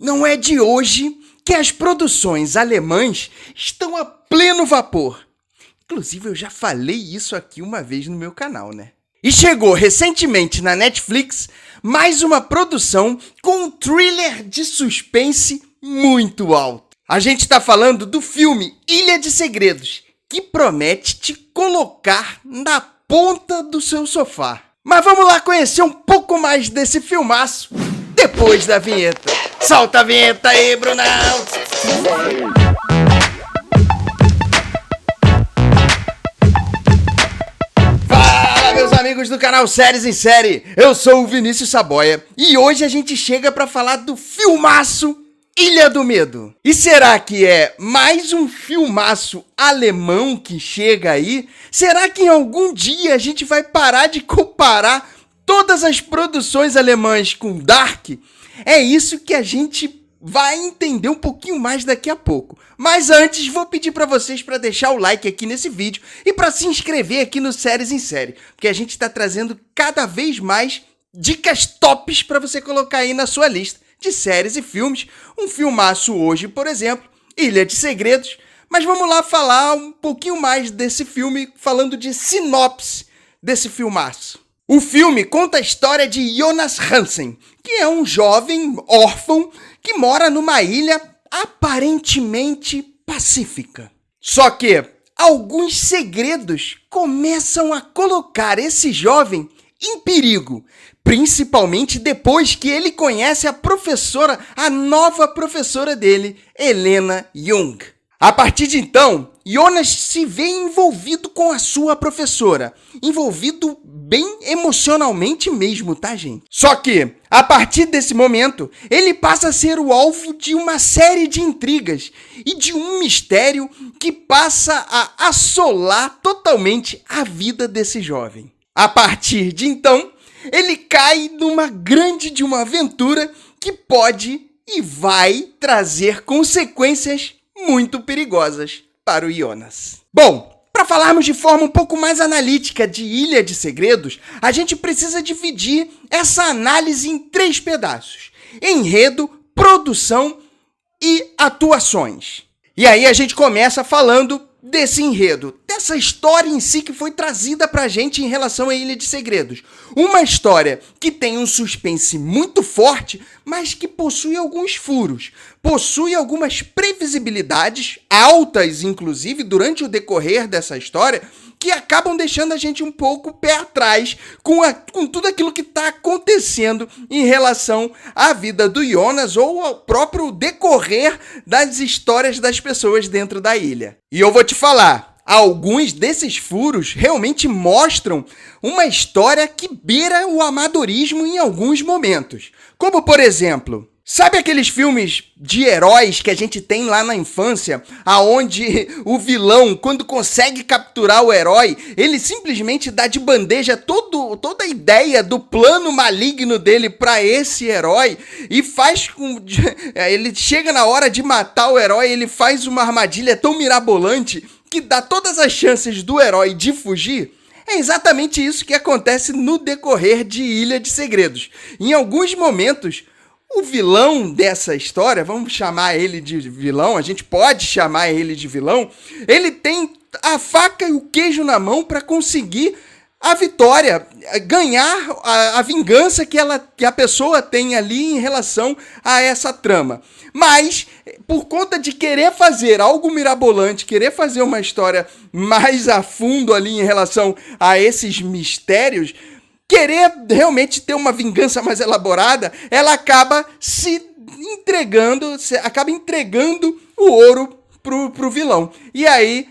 Não é de hoje que as produções alemãs estão a pleno vapor. Inclusive, eu já falei isso aqui uma vez no meu canal, né? E chegou recentemente na Netflix mais uma produção com um thriller de suspense muito alto. A gente tá falando do filme Ilha de Segredos, que promete te colocar na ponta do seu sofá. Mas vamos lá conhecer um pouco mais desse filmaço depois da vinheta. Solta a vinheta aí, Brunão! Fala, meus amigos do canal Séries em Série! Eu sou o Vinícius Saboia e hoje a gente chega pra falar do filmaço Ilha do Medo. E será que é mais um filmaço alemão que chega aí? Será que em algum dia a gente vai parar de comparar todas as produções alemãs com Dark? É isso que a gente vai entender um pouquinho mais daqui a pouco. Mas antes, vou pedir para vocês para deixar o like aqui nesse vídeo e para se inscrever aqui no Séries em Série, porque a gente está trazendo cada vez mais dicas tops para você colocar aí na sua lista de séries e filmes. Um filmaço hoje, por exemplo, Ilha de Segredos. Mas vamos lá falar um pouquinho mais desse filme, falando de sinopse desse filmaço. O filme conta a história de Jonas Hansen, que é um jovem órfão que mora numa ilha aparentemente pacífica. Só que alguns segredos começam a colocar esse jovem em perigo, principalmente depois que ele conhece a nova professora dele, Helena Jung. A partir de então, Jonas se vê envolvido com a sua professora. Envolvido bem emocionalmente mesmo, tá, gente? Só que, a partir desse momento, ele passa a ser o alvo de uma série de intrigas e de um mistério que passa a assolar totalmente a vida desse jovem. A partir de então, ele cai numa grande de uma aventura que pode e vai trazer consequências muito perigosas para o Jonas. Bom, para falarmos de forma um pouco mais analítica de Ilha de Segredos, a gente precisa dividir essa análise em 3 pedaços: enredo, produção e atuações. E aí a gente começa falando desse enredo, dessa história em si que foi trazida pra gente em relação à Ilha de Segredos. Uma história que tem um suspense muito forte, mas que possui alguns furos, possui algumas previsibilidades, altas inclusive, durante o decorrer dessa história, que acabam deixando a gente um pouco pé atrás com tudo aquilo que está acontecendo em relação à vida do Jonas ou ao próprio decorrer das histórias das pessoas dentro da ilha. E eu vou te falar, alguns desses furos realmente mostram uma história que beira o amadorismo em alguns momentos. Como, por exemplo, sabe aqueles filmes de heróis que a gente tem lá na infância, aonde o vilão, quando consegue capturar o herói, ele simplesmente dá de bandeja toda a ideia do plano maligno dele para esse herói e faz com... ele chega na hora de matar o herói, ele faz uma armadilha tão mirabolante que dá todas as chances do herói de fugir? É exatamente isso que acontece no decorrer de Ilha de Segredos. Em alguns momentos, o vilão dessa história, vamos chamar ele de vilão, a gente pode chamar ele de vilão, ele tem a faca e o queijo na mão para conseguir a vitória, ganhar a vingança que a pessoa tem ali em relação a essa trama. Mas, por conta de querer fazer algo mirabolante, querer fazer uma história mais a fundo ali em relação a esses mistérios, querer realmente ter uma vingança mais elaborada, ela acaba entregando o ouro pro vilão. E aí,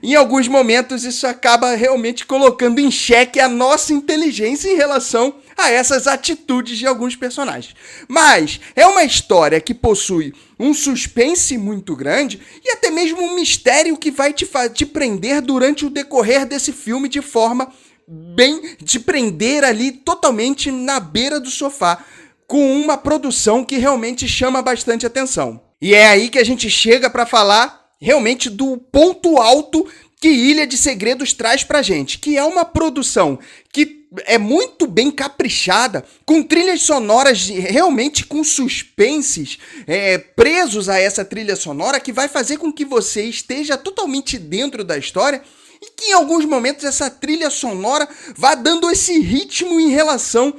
em alguns momentos, isso acaba realmente colocando em xeque a nossa inteligência em relação a essas atitudes de alguns personagens. Mas é uma história que possui um suspense muito grande e até mesmo um mistério que vai te prender durante o decorrer desse filme de forma bem de prender ali totalmente na beira do sofá, com uma produção que realmente chama bastante atenção. E é aí que a gente chega para falar realmente do ponto alto que Ilha de Segredos traz pra gente, que é uma produção que é muito bem caprichada, com trilhas sonoras realmente com suspenses presos a essa trilha sonora, que vai fazer com que você esteja totalmente dentro da história e que em alguns momentos essa trilha sonora vá dando esse ritmo em relação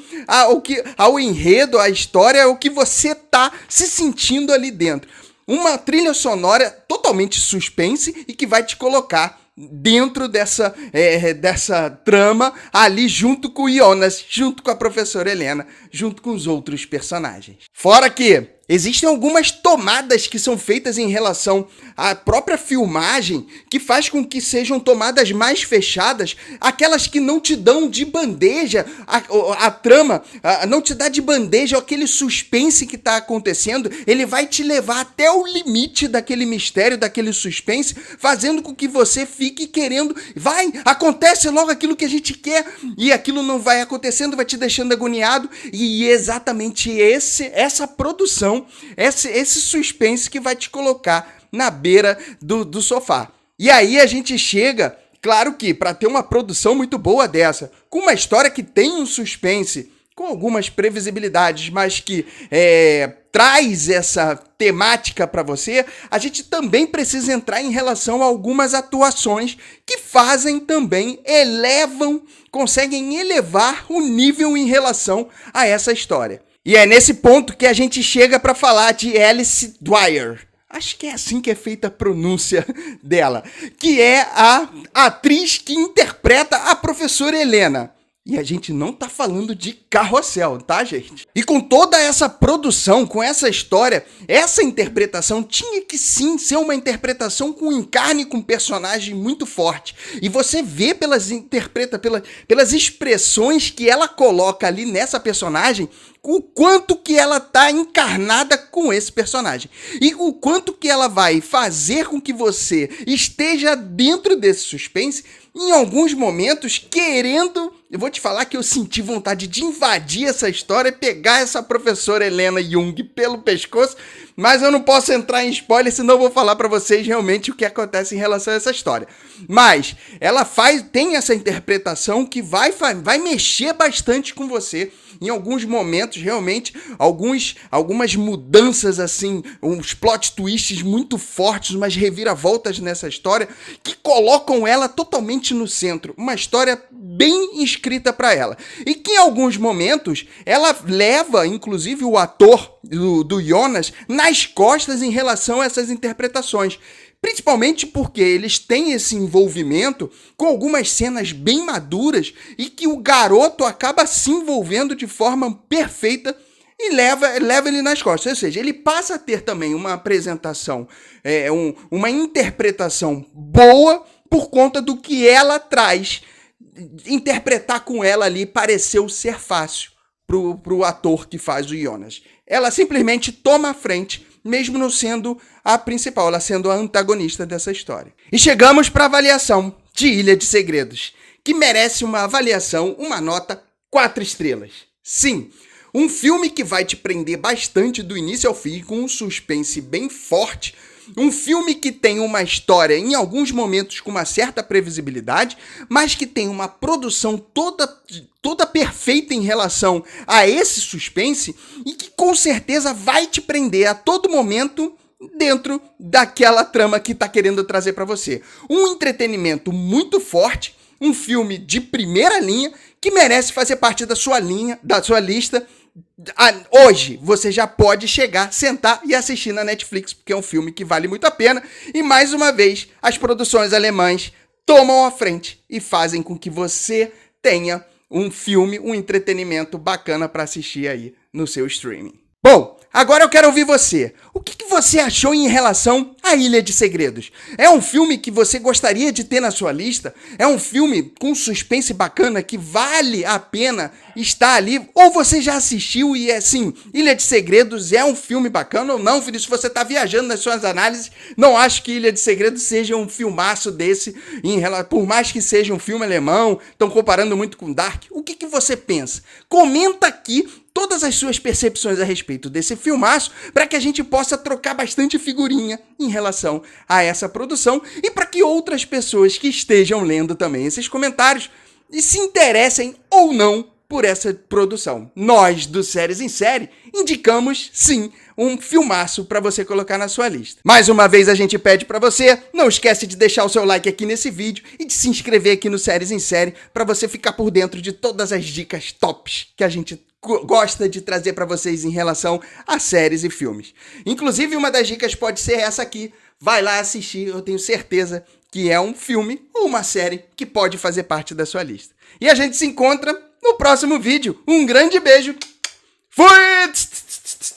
ao enredo, à história, ao que você tá se sentindo ali dentro. Uma trilha sonora totalmente suspense e que vai te colocar dentro dessa trama ali junto com o Jonas, junto com a professora Helena, junto com os outros personagens. Fora que existem algumas tomadas que são feitas em relação à própria filmagem, que faz com que sejam tomadas mais fechadas, aquelas que não te dão de bandeja a trama, não te dá de bandeja aquele suspense que está acontecendo, ele vai te levar até o limite daquele mistério, daquele suspense, fazendo com que você fique querendo, acontece logo aquilo que a gente quer, e aquilo não vai acontecendo, vai te deixando agoniado, e exatamente essa produção, esse suspense que vai te colocar na beira do sofá. E aí a gente chega, claro que para ter uma produção muito boa dessa, com uma história que tem um suspense, com algumas previsibilidades, mas que traz essa temática para você, a gente também precisa entrar em relação a algumas atuações que fazem também, conseguem elevar o nível em relação a essa história. E é nesse ponto que a gente chega para falar de Alice Dwyer. Acho que é assim que é feita a pronúncia dela. Que é a atriz que interpreta a professora Helena. E a gente não tá falando de Carrossel, tá, gente? E com toda essa produção, com essa história, essa interpretação tinha que sim ser uma interpretação com encarne, com personagem muito forte. E você vê pelas expressões que ela coloca ali nessa personagem, o quanto que ela tá encarnada com esse personagem. E o quanto que ela vai fazer com que você esteja dentro desse suspense, em alguns momentos, querendo... Eu vou te falar que eu senti vontade de invadir essa história e pegar essa professora Helena Jung pelo pescoço, mas eu não posso entrar em spoiler, senão eu vou falar pra vocês realmente o que acontece em relação a essa história. Mas ela tem essa interpretação que vai mexer bastante com você. Em alguns momentos, realmente, algumas mudanças, assim, uns plot twists muito fortes, umas reviravoltas nessa história, que colocam ela totalmente no centro. Uma história bem escrita para ela. E que, em alguns momentos, ela leva, inclusive, o ator do Jonas nas costas em relação a essas interpretações. Principalmente porque eles têm esse envolvimento com algumas cenas bem maduras e que o garoto acaba se envolvendo de forma perfeita e leva ele nas costas. Ou seja, ele passa a ter também uma apresentação, uma interpretação boa por conta do que ela traz. Interpretar com ela ali pareceu ser fácil pro ator que faz o Jonas. Ela simplesmente toma a frente, mesmo não sendo a principal, ela sendo a antagonista dessa história. E chegamos para a avaliação de Ilha de Segredos, que merece uma avaliação, uma nota 4 estrelas. Sim, um filme que vai te prender bastante do início ao fim, com um suspense bem forte, um filme que tem uma história, em alguns momentos, com uma certa previsibilidade, mas que tem uma produção toda perfeita em relação a esse suspense e que com certeza vai te prender a todo momento dentro daquela trama que está querendo trazer para você. Um entretenimento muito forte, um filme de primeira linha que merece fazer parte da sua lista. Hoje você já pode chegar, sentar e assistir na Netflix, porque é um filme que vale muito a pena. E mais uma vez, as produções alemãs tomam a frente e fazem com que você tenha um filme, um entretenimento bacana para assistir aí no seu streaming. Bom, agora eu quero ouvir você. O que você achou em relação a Ilha de Segredos? É um filme que você gostaria de ter na sua lista? É um filme com suspense bacana que vale a pena estar ali? Ou você já assistiu e assim, Ilha de Segredos é um filme bacana ou não, Vinícius? Você está viajando nas suas análises. Não acho que Ilha de Segredos seja um filmaço desse, por mais que seja um filme alemão, estão comparando muito com Dark. O que você pensa? Comenta aqui todas as suas percepções a respeito desse filmaço, para que a gente possa trocar bastante figurinha em relação a essa produção e para que outras pessoas que estejam lendo também esses comentários e se interessem ou não por essa produção. Nós, do Séries em Série, indicamos, sim, um filmaço para você colocar na sua lista. Mais uma vez a gente pede para você, não esquece de deixar o seu like aqui nesse vídeo e de se inscrever aqui no Séries em Série para você ficar por dentro de todas as dicas tops que a gente gosta de trazer para vocês em relação a séries e filmes. Inclusive, uma das dicas pode ser essa aqui. Vai lá assistir, eu tenho certeza que é um filme ou uma série que pode fazer parte da sua lista. E a gente se encontra no próximo vídeo. Um grande beijo. Fui!